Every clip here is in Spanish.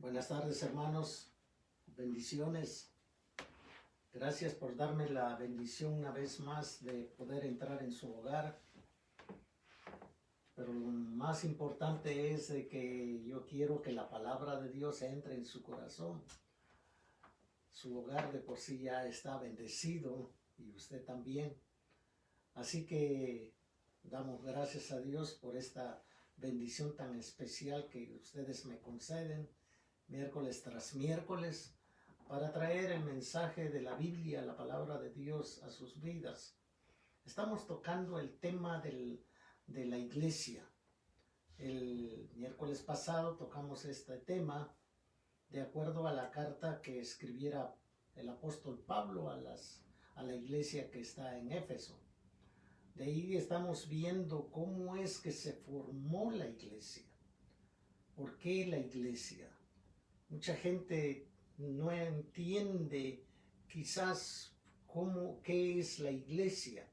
Buenas tardes, hermanos. Bendiciones. Gracias por darme la bendición una vez más de poder entrar en su hogar. Pero lo más importante es de que yo quiero que la palabra de Dios entre en su corazón. Su hogar de por sí ya está bendecido y usted también. Así que damos gracias a Dios por esta bendición tan especial que ustedes me conceden miércoles tras miércoles para traer el mensaje de la Biblia, la palabra de Dios a sus vidas. Estamos tocando el tema de la iglesia. El miércoles pasado tocamos este tema de acuerdo a la carta que escribiera el apóstol Pablo a la iglesia que está en Éfeso. De ahí estamos viendo cómo es que se formó la iglesia. ¿Por qué la iglesia? Mucha gente no entiende quizás qué es la iglesia.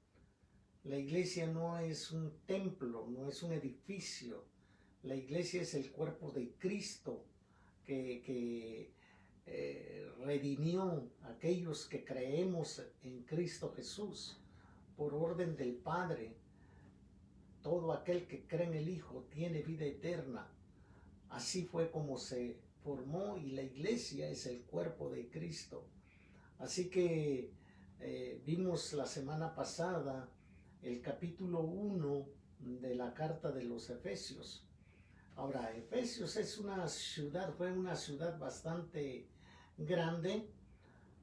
La iglesia no es un templo, no es un edificio. La iglesia es el cuerpo de Cristo que redimió a aquellos que creemos en Cristo Jesús por orden del Padre. Todo aquel que cree en el Hijo tiene vida eterna. Así fue como se formó, y la iglesia es el cuerpo de Cristo. Así que vimos la semana pasada el capítulo 1 de la carta de los Efesios. Ahora, Efesios es fue una ciudad bastante grande.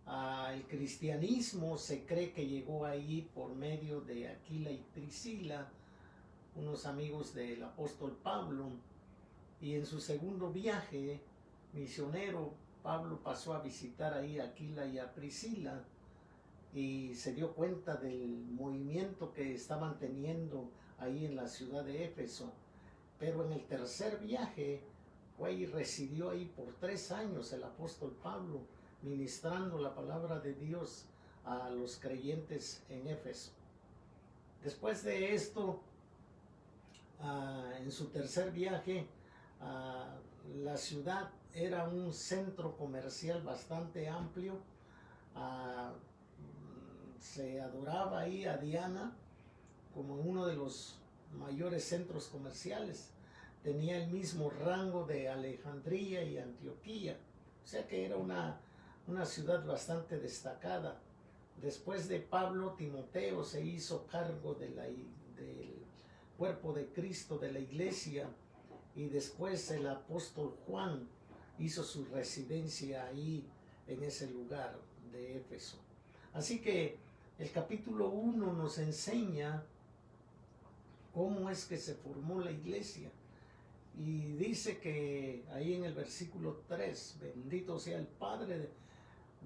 El cristianismo se cree que llegó ahí por medio de Aquila y Priscila, unos amigos del apóstol Pablo. Y en su segundo viaje misionero, Pablo pasó a visitar ahí a Aquila y a Priscila y se dio cuenta del movimiento que estaban teniendo ahí en la ciudad de Éfeso. Pero en el tercer viaje fue y residió ahí por 3 años el apóstol Pablo, ministrando la palabra de Dios a los creyentes en Éfeso. Después de esto, en su tercer viaje, la ciudad era un centro comercial bastante amplio. Se adoraba ahí a Diana como uno de los mayores centros comerciales. Tenía el mismo rango de Alejandría y Antioquía, o sea que era una ciudad bastante destacada. Después de Pablo, Timoteo se hizo cargo del cuerpo de Cristo, de la iglesia, y después el apóstol Juan hizo su residencia ahí en ese lugar de Éfeso. Así que el capítulo 1 nos enseña cómo es que se formó la iglesia. Y dice que ahí en el versículo 3, bendito sea el Padre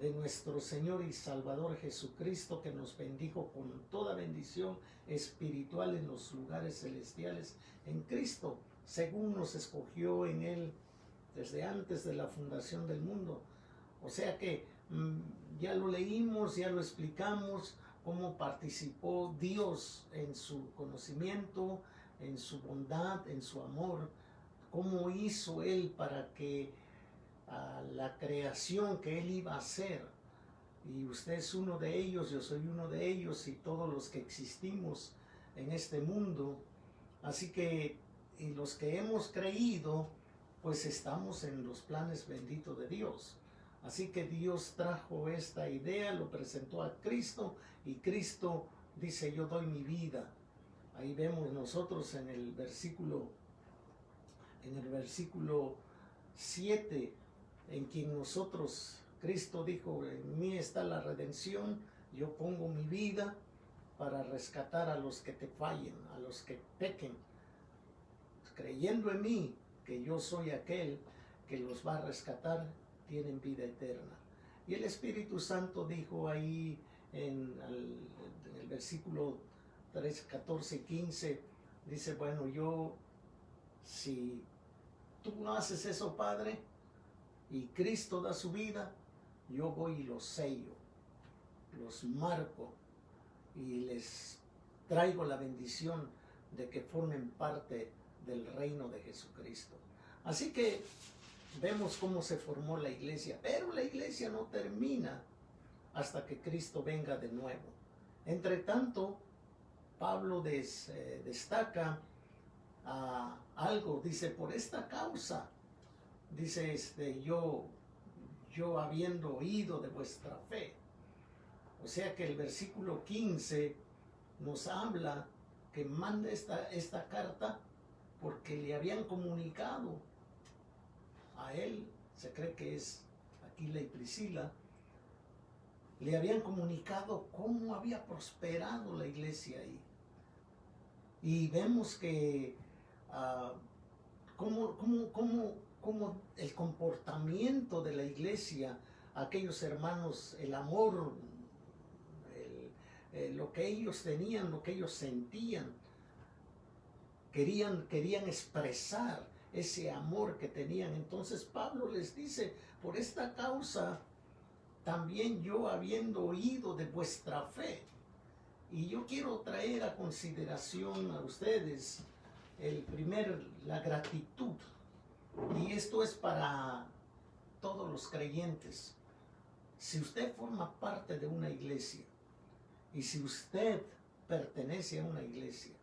de nuestro Señor y Salvador Jesucristo, que nos bendijo con toda bendición espiritual en los lugares celestiales en Cristo, según nos escogió en Él desde antes de la fundación del mundo. O sea que ya lo leímos, ya lo explicamos, cómo participó Dios en su conocimiento, en su bondad, en su amor, cómo hizo Él para que la creación que Él iba a hacer. Y usted es uno de ellos, yo soy uno de ellos, y todos los que existimos en este mundo. Así que, y los que hemos creído, pues estamos en los planes benditos de Dios. Así que Dios trajo esta idea, lo presentó a Cristo, y Cristo dice: yo doy mi vida. Ahí vemos nosotros en el versículo 7, en quien nosotros, Cristo dijo: en mí está la redención, yo pongo mi vida para rescatar a los que te fallen, a los que pequen, creyendo en mí, que yo soy aquel que los va a rescatar, tienen vida eterna. Y el Espíritu Santo dijo ahí en el versículo 3, 14 y 15, dice: bueno, si tú no haces eso, Padre, y Cristo da su vida, yo voy y los sello, los marco y les traigo la bendición de que formen parte del reino de Jesucristo. Así que vemos cómo se formó la iglesia, pero la iglesia no termina hasta que Cristo venga de nuevo. Entre tanto, Pablo destaca algo, dice, por esta causa, dice, yo habiendo oído de vuestra fe. O sea que el versículo 15 nos habla que manda esta carta porque le habían comunicado a él, se cree que es Aquila y Priscila, le habían comunicado cómo había prosperado la iglesia ahí. Y vemos que cómo el comportamiento de la iglesia, aquellos hermanos, el amor, lo que ellos tenían, lo que ellos sentían, querían expresar ese amor que tenían. Entonces Pablo les dice, por esta causa, también yo habiendo oído de vuestra fe. Y yo quiero traer a consideración a ustedes la gratitud. Y esto es para todos los creyentes. Si usted forma parte de una iglesia y si usted pertenece a una iglesia,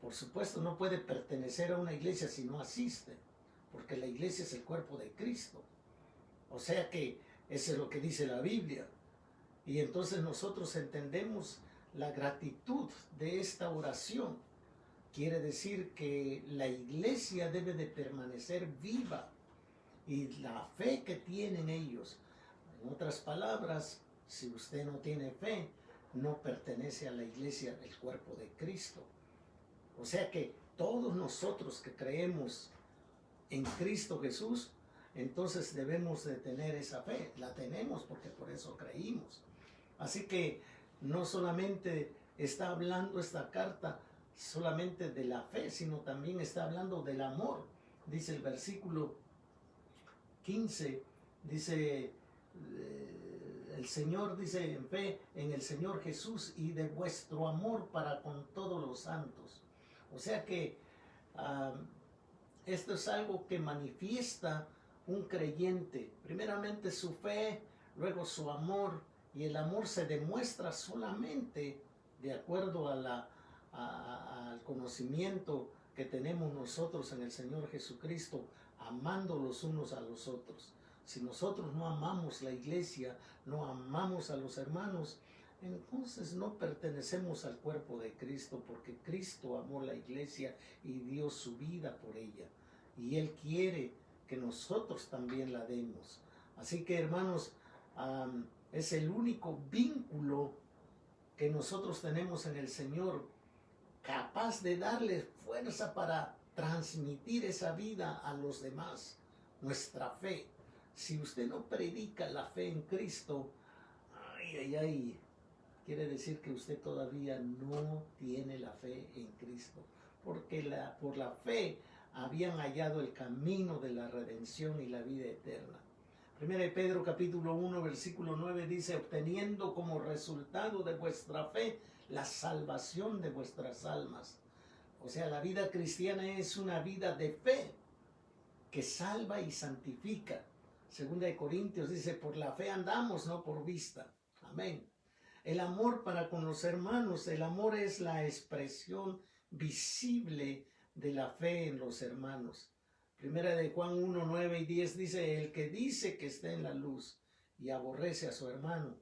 por supuesto no puede pertenecer a una iglesia si no asiste, porque la iglesia es el cuerpo de Cristo. O sea que eso es lo que dice la Biblia. Y entonces nosotros entendemos la gratitud de esta oración. Quiere decir que la iglesia debe de permanecer viva y la fe que tienen ellos. En otras palabras, si usted no tiene fe, no pertenece a la iglesia del cuerpo de Cristo. O sea que todos nosotros que creemos en Cristo Jesús, entonces debemos de tener esa fe. La tenemos porque por eso creímos. Así que no solamente está hablando esta carta solamente de la fe, sino también está hablando del amor. Dice el versículo 15, dice, el Señor dice en fe en el Señor Jesús y de vuestro amor para con todos los santos. O sea que esto es algo que manifiesta un creyente. Primeramente su fe, luego su amor, y el amor se demuestra solamente de acuerdo al conocimiento que tenemos nosotros en el Señor Jesucristo, amando los unos a los otros. Si nosotros no amamos la iglesia, no amamos a los hermanos, entonces no pertenecemos al cuerpo de Cristo, porque Cristo amó la iglesia y dio su vida por ella. Y Él quiere que nosotros también la demos. Así que, hermanos, es el único vínculo que nosotros tenemos en el Señor, capaz de darle fuerza para transmitir esa vida a los demás, nuestra fe. Si usted no predica la fe en Cristo, quiere decir que usted todavía no tiene la fe en Cristo, porque por la fe habían hallado el camino de la redención y la vida eterna. Primera de Pedro capítulo 1 versículo 9 dice, obteniendo como resultado de vuestra fe la salvación de vuestras almas. O sea, la vida cristiana es una vida de fe que salva y santifica. Segunda de Corintios dice, por la fe andamos, no por vista. Amén. El amor para con los hermanos, el amor es la expresión visible de la fe en los hermanos. Primera de Juan 1, 9 y 10 dice, el que dice que está en la luz y aborrece a su hermano,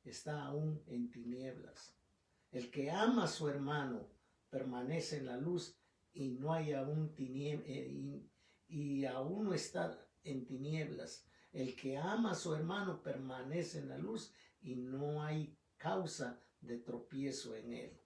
está aún en tinieblas. El que ama a su hermano permanece en la luz y no hay aún y aún no está en tinieblas. El que ama a su hermano permanece en la luz y no hay causa de tropiezo en él.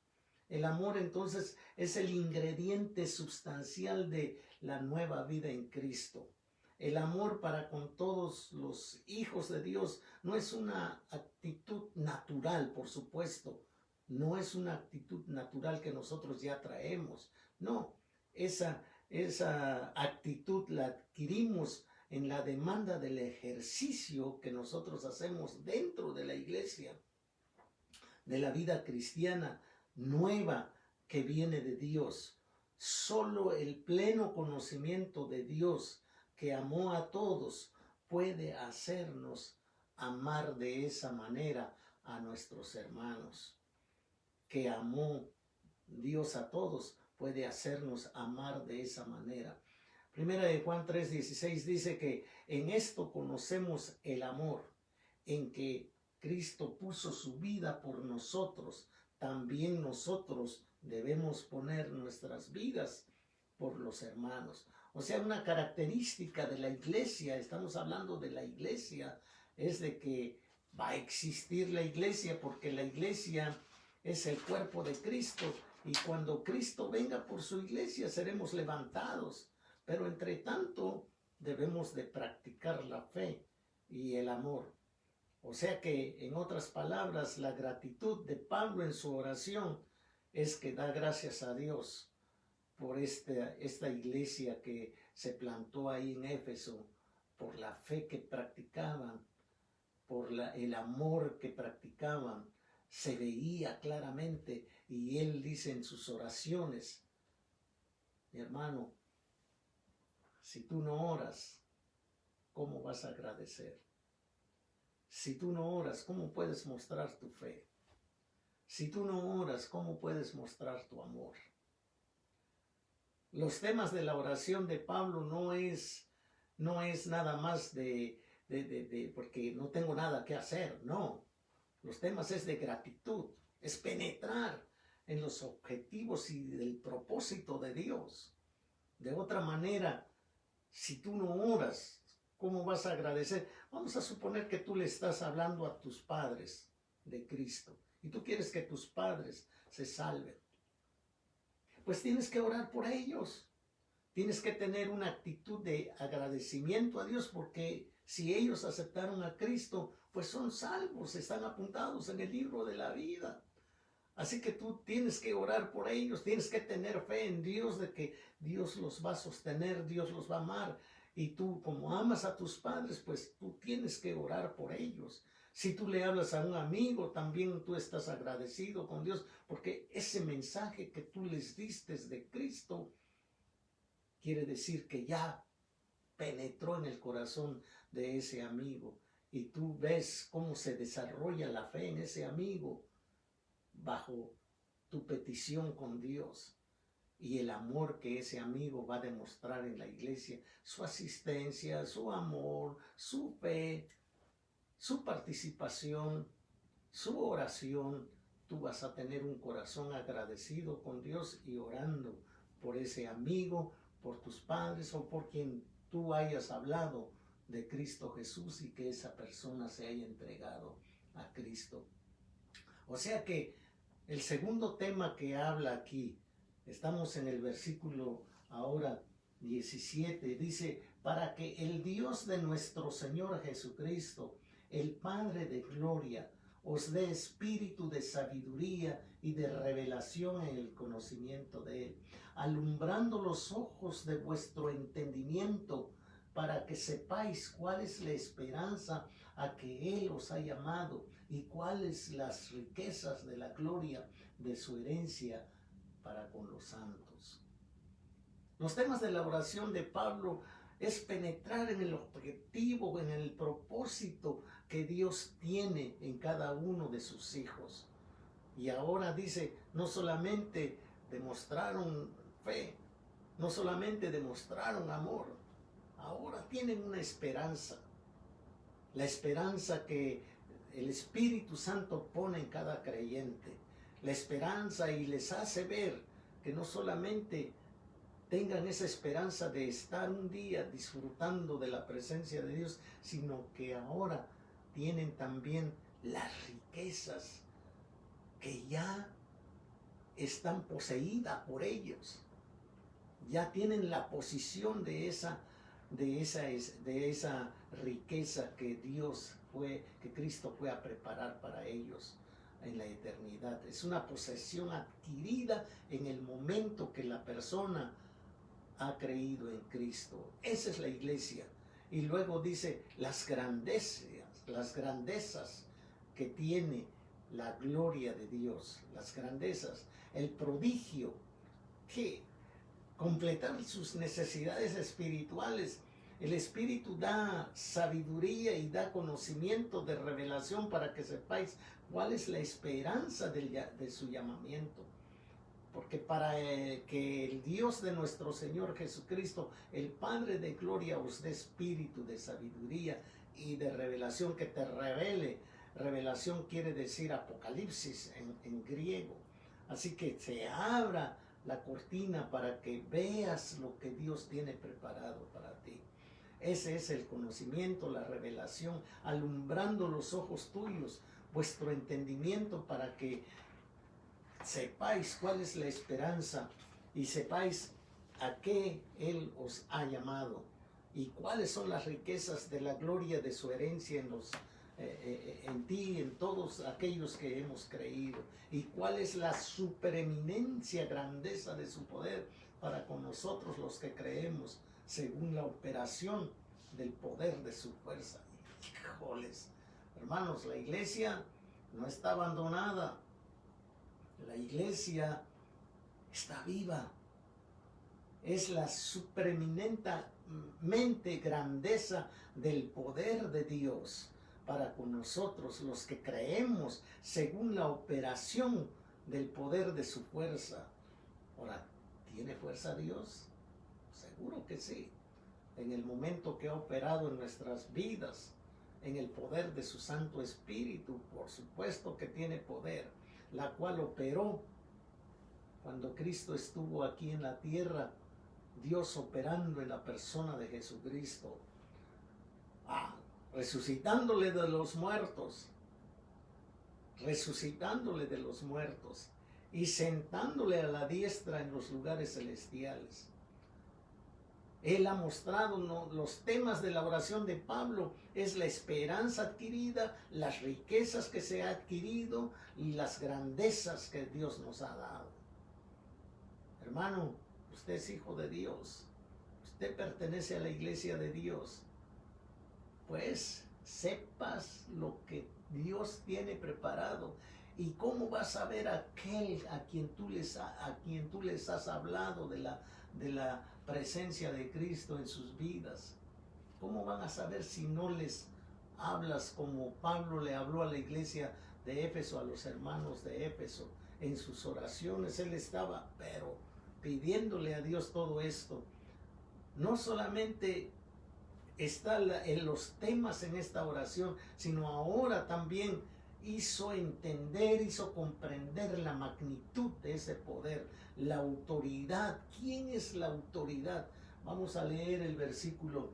El amor entonces es el ingrediente sustancial de la nueva vida en Cristo. El amor para con todos los hijos de Dios no es una actitud natural, por supuesto. No es una actitud natural que nosotros ya traemos. No, esa actitud la adquirimos en la demanda del ejercicio que nosotros hacemos dentro de la iglesia, de la vida cristiana nueva que viene de Dios. Solo el pleno conocimiento de Dios, que amó a todos, puede hacernos amar de esa manera a nuestros hermanos. Que amó Dios a todos, puede hacernos amar de esa manera. Primera de Juan 3:16 dice que en esto conocemos el amor, en que Cristo puso su vida por nosotros. También nosotros debemos poner nuestras vidas por los hermanos. O sea, una característica de la iglesia, estamos hablando de la iglesia, es de que va a existir la iglesia porque la iglesia es el cuerpo de Cristo y cuando Cristo venga por su iglesia seremos levantados. Pero entre tanto debemos de practicar la fe y el amor. O sea que, en otras palabras, la gratitud de Pablo en su oración es que da gracias a Dios por esta iglesia que se plantó ahí en Éfeso, por la fe que practicaban, por el amor que practicaban. Se veía claramente y él dice en sus oraciones, mi hermano, si tú no oras, ¿cómo vas a agradecer? Si tú no oras, ¿cómo puedes mostrar tu fe? Si tú no oras, ¿cómo puedes mostrar tu amor? Los temas de la oración de Pablo no es nada más porque no tengo nada que hacer, no. Los temas es de gratitud, es penetrar en los objetivos y del propósito de Dios. De otra manera, si tú no oras, ¿cómo vas a agradecer? Vamos a suponer que tú le estás hablando a tus padres de Cristo y tú quieres que tus padres se salven. Pues tienes que orar por ellos. Tienes que tener una actitud de agradecimiento a Dios porque si ellos aceptaron a Cristo, pues son salvos, están apuntados en el libro de la vida. Así que tú tienes que orar por ellos, tienes que tener fe en Dios de que Dios los va a sostener, Dios los va a amar. Y tú, como amas a tus padres, pues tú tienes que orar por ellos. Si tú le hablas a un amigo, también tú estás agradecido con Dios, porque ese mensaje que tú les diste de Cristo quiere decir que ya penetró en el corazón de ese amigo. Y tú ves cómo se desarrolla la fe en ese amigo bajo tu petición con Dios y el amor que ese amigo va a demostrar en la iglesia, su asistencia, su amor, su fe, su participación, su oración. Tú vas a tener un corazón agradecido con Dios y orando por ese amigo, por tus padres o por quien tú hayas hablado de Cristo Jesús y que esa persona se haya entregado a Cristo. O sea que el segundo tema que habla aquí, estamos en el versículo ahora 17, dice, para que el Dios de nuestro Señor Jesucristo, el Padre de gloria, os dé espíritu de sabiduría y de revelación en el conocimiento de Él, alumbrando los ojos de vuestro entendimiento, para que sepáis cuál es la esperanza a que Él os ha llamado y cuáles las riquezas de la gloria de su herencia para con los santos. Los temas de la oración de Pablo es penetrar en el objetivo, en el propósito que Dios tiene en cada uno de sus hijos. Y ahora dice, no solamente demostraron fe, no solamente demostraron amor, ahora tienen una esperanza. La esperanza que el Espíritu Santo pone en cada creyente. La esperanza y les hace ver que no solamente tengan esa esperanza de estar un día disfrutando de la presencia de Dios, sino que ahora tienen también las riquezas que ya están poseídas por ellos. Ya tienen la posición de esa riqueza que Cristo fue a preparar para ellos en la eternidad. Es una posesión adquirida en el momento que la persona ha creído en Cristo. Esa es la iglesia. Y luego dice las grandezas que tiene la gloria de Dios, las grandezas, el prodigio que completar sus necesidades espirituales El Espíritu da sabiduría y da conocimiento de revelación para que sepáis cuál es la esperanza de su llamamiento. Porque para que el Dios de nuestro Señor Jesucristo, el Padre de gloria, os dé espíritu de sabiduría y de revelación, que te revele. Revelación quiere decir apocalipsis en griego. Así que se abra la cortina para que veas lo que Dios tiene preparado para ti. Ese es el conocimiento, la revelación, alumbrando los ojos tuyos, vuestro entendimiento, para que sepáis cuál es la esperanza y sepáis a qué Él os ha llamado y cuáles son las riquezas de la gloria de su herencia en ti, en todos aquellos que hemos creído, y cuál es la supereminencia, grandeza de su poder para con nosotros los que creemos, según la operación del poder de su fuerza. Híjoles, hermanos, la iglesia no está abandonada. La iglesia está viva. Es la supereminentemente grandeza del poder de Dios para con nosotros los que creemos según la operación del poder de su fuerza. Ahora, ¿tiene fuerza Dios? Seguro que sí. En el momento que ha operado en nuestras vidas, en el poder de su Santo Espíritu, por supuesto que tiene poder, la cual operó cuando Cristo estuvo aquí en la tierra, Dios operando en la persona de Jesucristo, resucitándole de los muertos y sentándole a la diestra en los lugares celestiales. Él ha mostrado los temas de la oración de Pablo, es la esperanza adquirida, las riquezas que se ha adquirido y las grandezas que Dios nos ha dado. Hermano, usted es hijo de Dios, usted pertenece a la iglesia de Dios, pues sepas lo que Dios tiene preparado. ¿Y cómo vas a ver aquel a quien tú les has hablado de la presencia de Cristo en sus vidas? ¿Cómo van a saber si no les hablas como Pablo le habló a la iglesia de Éfeso, a los hermanos de Éfeso? En sus oraciones él estaba, pero pidiéndole a Dios todo esto. No solamente está en los temas en esta oración, sino ahora también hizo entender, hizo comprender la magnitud de ese poder, la autoridad. ¿Quién es la autoridad? Vamos a leer el versículo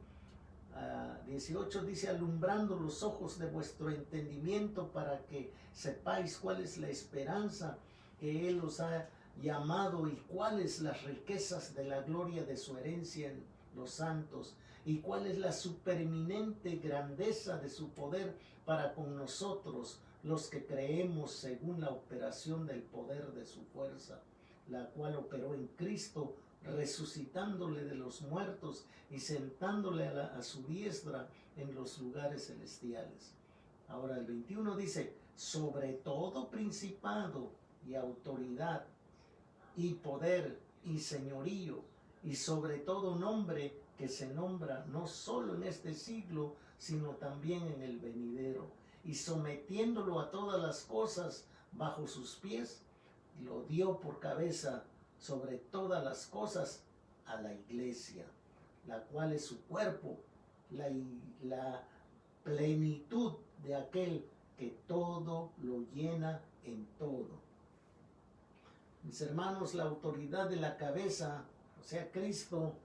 18, dice: alumbrando los ojos de vuestro entendimiento para que sepáis cuál es la esperanza que Él os ha llamado y cuáles las riquezas de la gloria de su herencia en los santos, y cuál es la supereminente grandeza de su poder para con nosotros los que creemos, según la operación del poder de su fuerza, la cual operó en Cristo, resucitándole de los muertos y sentándole a su diestra en los lugares celestiales. Ahora el 21 dice: sobre todo principado y autoridad y poder y señorío, y sobre todo nombre que se nombra no solo en este siglo, sino también en el venidero, y sometiéndolo a todas las cosas bajo sus pies, lo dio por cabeza sobre todas las cosas a la iglesia, la cual es su cuerpo, la plenitud de aquel que todo lo llena en todo. Mis hermanos, la autoridad de la cabeza, o sea, Cristo,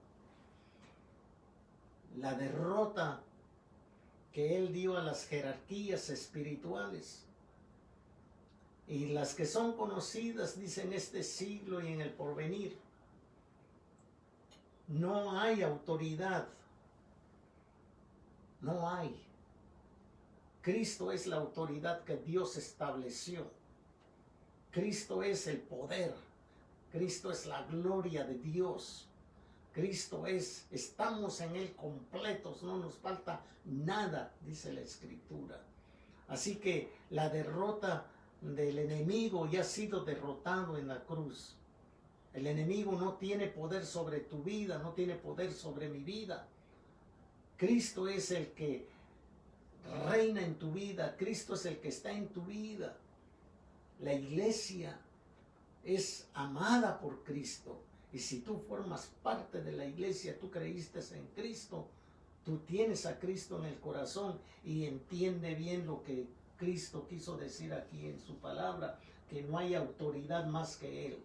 la derrota que Él dio a las jerarquías espirituales y las que son conocidas, dice, en este siglo y en el porvenir. No hay autoridad, no hay. Cristo es la autoridad que Dios estableció. Cristo es el poder. Cristo es la gloria de Dios. Cristo estamos en Él completos, no nos falta nada, dice la Escritura. Así que la derrota del enemigo ya ha sido derrotado en la cruz. El enemigo no tiene poder sobre tu vida, no tiene poder sobre mi vida. Cristo es el que reina en tu vida. Cristo es el que está en tu vida. La iglesia es amada por Cristo. Y si tú formas parte de la iglesia, tú creíste en Cristo, tú tienes a Cristo en el corazón y entiende bien lo que Cristo quiso decir aquí en su palabra, que no hay autoridad más que Él.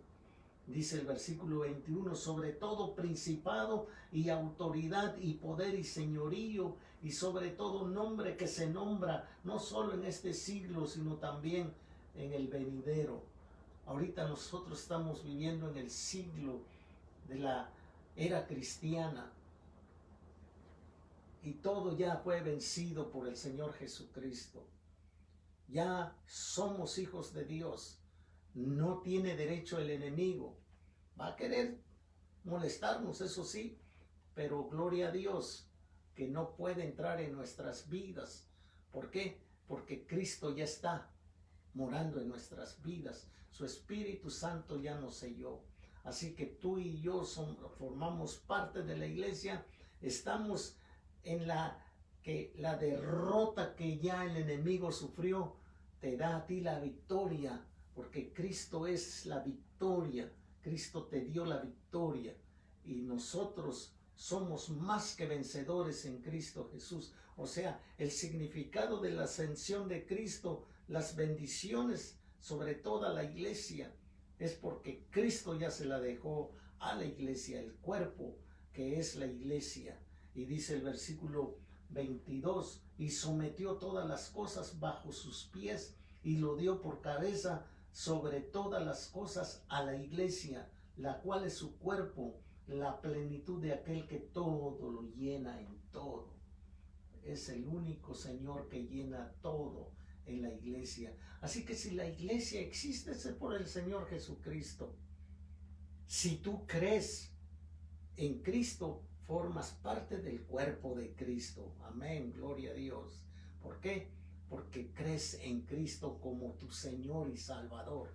Dice el versículo 21, sobre todo principado y autoridad y poder y señorío y sobre todo nombre que se nombra no solo en este siglo, sino también en el venidero. Ahorita nosotros estamos viviendo en el siglo de la era cristiana y todo ya fue vencido por el Señor Jesucristo. Ya somos hijos de Dios. No tiene derecho el enemigo. Va a querer molestarnos, eso sí, pero gloria a Dios que no puede entrar en nuestras vidas. ¿Por qué? Porque Cristo ya está morando en nuestras vidas. Su Espíritu Santo ya nos selló. Así que tú y yo formamos parte de la iglesia. Estamos en la derrota que ya el enemigo sufrió, te da a ti la victoria, porque Cristo es la victoria. Cristo te dio la victoria y nosotros somos más que vencedores en Cristo Jesús. O sea, el significado de la ascensión de Cristo, las bendiciones sobre toda la iglesia, es porque Cristo ya se la dejó a la iglesia, el cuerpo que es la iglesia. Y dice el versículo 22, y sometió todas las cosas bajo sus pies y lo dio por cabeza sobre todas las cosas a la iglesia, la cual es su cuerpo, la plenitud de aquel que todo lo llena en todo. Es el único Señor que llena todo en la iglesia. Así que si la iglesia existe, es por el Señor Jesucristo. Si tú crees en Cristo, formas parte del cuerpo de Cristo. Amén, gloria a Dios. ¿Por qué? Porque crees en Cristo como tu Señor y Salvador.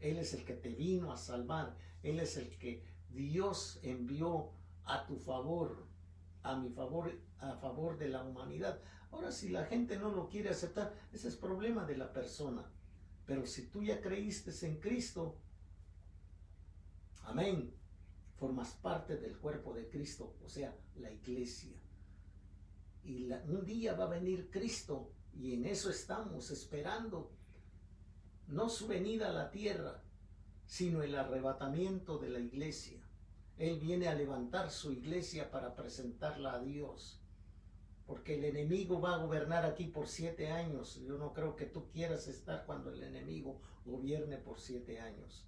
Él es el que te vino a salvar. Él es el que Dios envió a tu favor, a mi favor, a favor de la humanidad. Ahora, si la gente no lo quiere aceptar, ese es problema de la persona. Pero si tú ya creíste en Cristo, amén, formas parte del cuerpo de Cristo, o sea, la iglesia. Y un día va a venir Cristo y en eso estamos esperando. No su venida a la tierra, sino el arrebatamiento de la iglesia. Él viene a levantar su iglesia para presentarla a Dios. Porque el enemigo va a gobernar aquí por 7 años. Yo no creo que tú quieras estar cuando el enemigo gobierne por 7 años.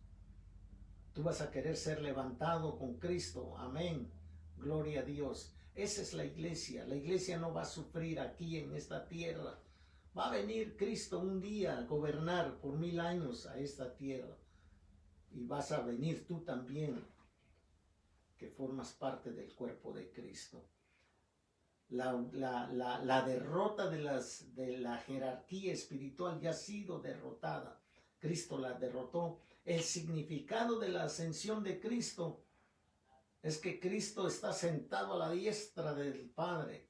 Tú vas a querer ser levantado con Cristo. Amén. Gloria a Dios. Esa es la iglesia. La iglesia no va a sufrir aquí en esta tierra. Va a venir Cristo un día a gobernar por 1000 años a esta tierra. Y vas a venir tú también, que formas parte del cuerpo de Cristo. La derrota de la jerarquía espiritual ya ha sido derrotada. Cristo la derrotó. El significado de la ascensión de Cristo es que Cristo está sentado a la diestra del Padre,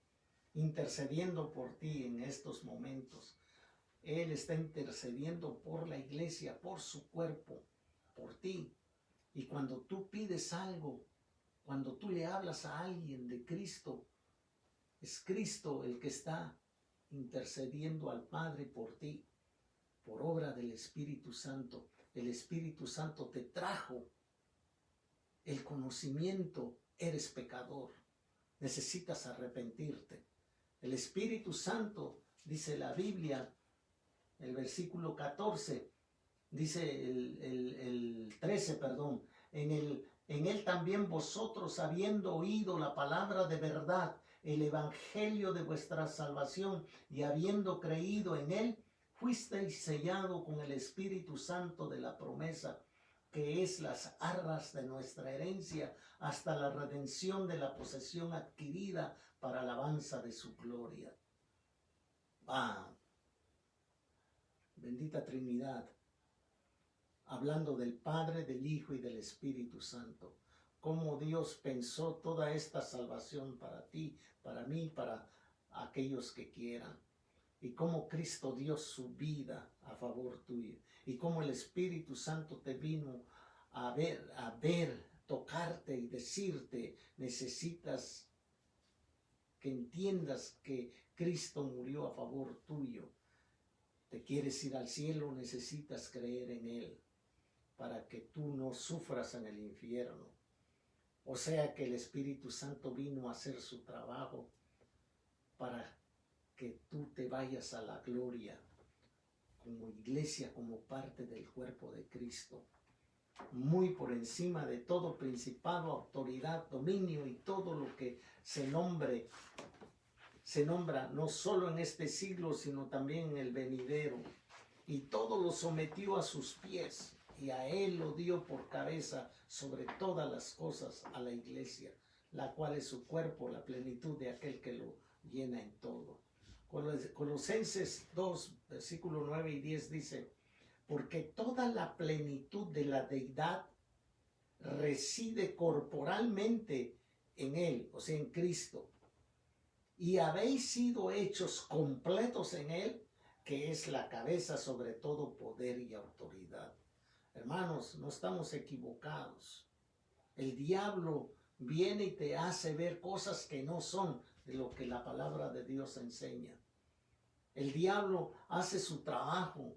intercediendo por ti en estos momentos. Él está intercediendo por la iglesia, por su cuerpo, por ti. Y cuando tú pides algo, cuando tú le hablas a alguien de Cristo, es Cristo el que está intercediendo al Padre por ti, por obra del Espíritu Santo. El Espíritu Santo te trajo el conocimiento, eres pecador, necesitas arrepentirte. El Espíritu Santo, dice la Biblia, el versículo 14, dice el 13, perdón, en él también vosotros, habiendo oído la palabra de verdad, el evangelio de vuestra salvación, y habiendo creído en él, fuisteis sellado con el Espíritu Santo de la promesa, que es las arras de nuestra herencia, hasta la redención de la posesión adquirida para alabanza de su gloria. Bendita Trinidad, hablando del Padre, del Hijo y del Espíritu Santo. cómo Dios pensó toda esta salvación para ti, para mí, para aquellos que quieran. Y cómo Cristo dio su vida a favor tuyo. Y cómo el Espíritu Santo te vino a ver, tocarte y decirte, necesitas que entiendas que Cristo murió a favor tuyo. Te quieres ir al cielo, necesitas creer en Él para que tú no sufras en el infierno. O sea que el Espíritu Santo vino a hacer su trabajo para que tú te vayas a la gloria como iglesia, como parte del cuerpo de Cristo. Muy por encima de todo principado, autoridad, dominio y todo lo que se nombra no solo en este siglo, sino también en el venidero. Y todo lo sometió a sus pies, y a él lo dio por cabeza sobre todas las cosas a la iglesia, la cual es su cuerpo, la plenitud de aquel que lo llena en todo. Colosenses 2, versículo 9 y 10 dice: porque toda la plenitud de la deidad reside corporalmente en él, o sea, en Cristo. Y habéis sido hechos completos en él, que es la cabeza sobre todo poder y autoridad. Hermanos, no estamos equivocados. El diablo viene y te hace ver cosas que no son de lo que la palabra de Dios enseña. El diablo hace su trabajo,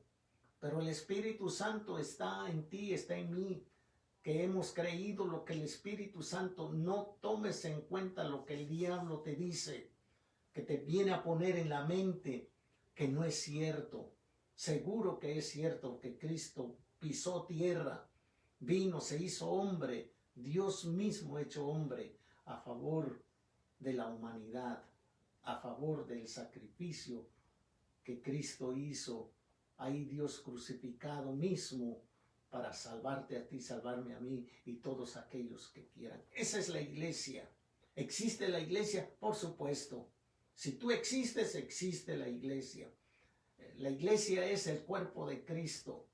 pero el Espíritu Santo está en ti, está en mí, que hemos creído lo que el Espíritu Santo. No tomes en cuenta lo que el diablo te dice, que te viene a poner en la mente que no es cierto. Seguro que es cierto que Cristo pisó tierra, vino, se hizo hombre, Dios mismo hecho hombre, a favor de la humanidad, a favor del sacrificio que Cristo hizo. Ahí Dios crucificado mismo para salvarte a ti, salvarme a mí y todos aquellos que quieran. Esa es la iglesia. ¿Existe la iglesia? Por supuesto. Si tú existes, existe la iglesia. La iglesia es el cuerpo de Cristo.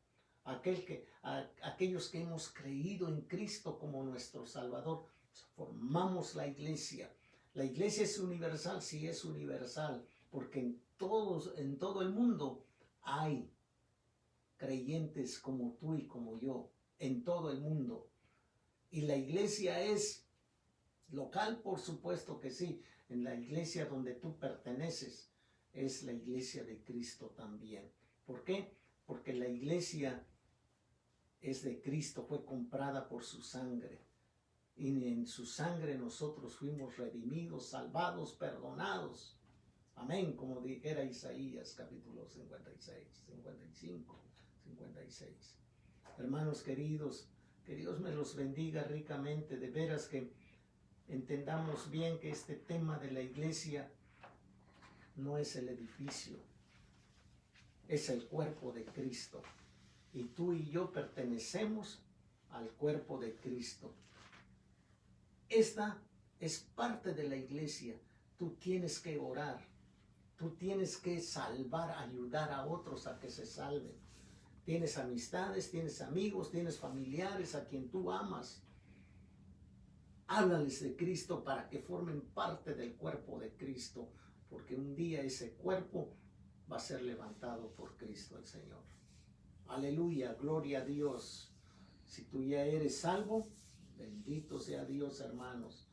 Aquellos que hemos creído en Cristo como nuestro Salvador, formamos la iglesia. La iglesia es universal, sí es universal, porque en todo el mundo hay creyentes como tú y como yo, en todo el mundo. Y la iglesia es local, por supuesto que sí. En la iglesia donde tú perteneces es la iglesia de Cristo también. ¿Por qué? Porque la iglesia es de Cristo, fue comprada por su sangre. Y en su sangre nosotros fuimos redimidos, salvados, perdonados. Amén, como dijera Isaías capítulo 56, 55, 56. Hermanos queridos, que Dios me los bendiga ricamente. De veras que entendamos bien que este tema de la iglesia no es el edificio, es el cuerpo de Cristo. Y tú y yo pertenecemos al cuerpo de Cristo. Esta es parte de la iglesia. Tú tienes que orar. Tú tienes que salvar, ayudar a otros a que se salven. Tienes amistades, tienes amigos, tienes familiares a quien tú amas. Háblales de Cristo para que formen parte del cuerpo de Cristo, porque un día ese cuerpo va a ser levantado por Cristo el Señor. Aleluya, gloria a Dios. Si tú ya eres salvo, bendito sea Dios, hermanos.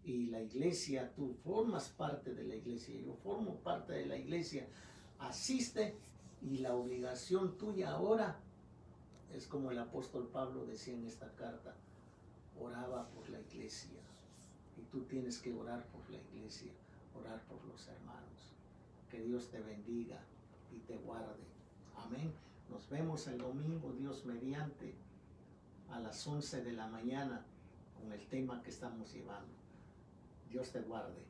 Y la iglesia, tú formas parte de la iglesia, yo formo parte de la iglesia. Asiste, y la obligación tuya ahora es como el apóstol Pablo decía en esta carta: oraba por la iglesia. Y tú tienes que orar por la iglesia, orar por los hermanos. Que Dios te bendiga y te guarde. Amén. Nos vemos el domingo, Dios mediante, a las 11 de la mañana con el tema que estamos llevando. Dios te guarde.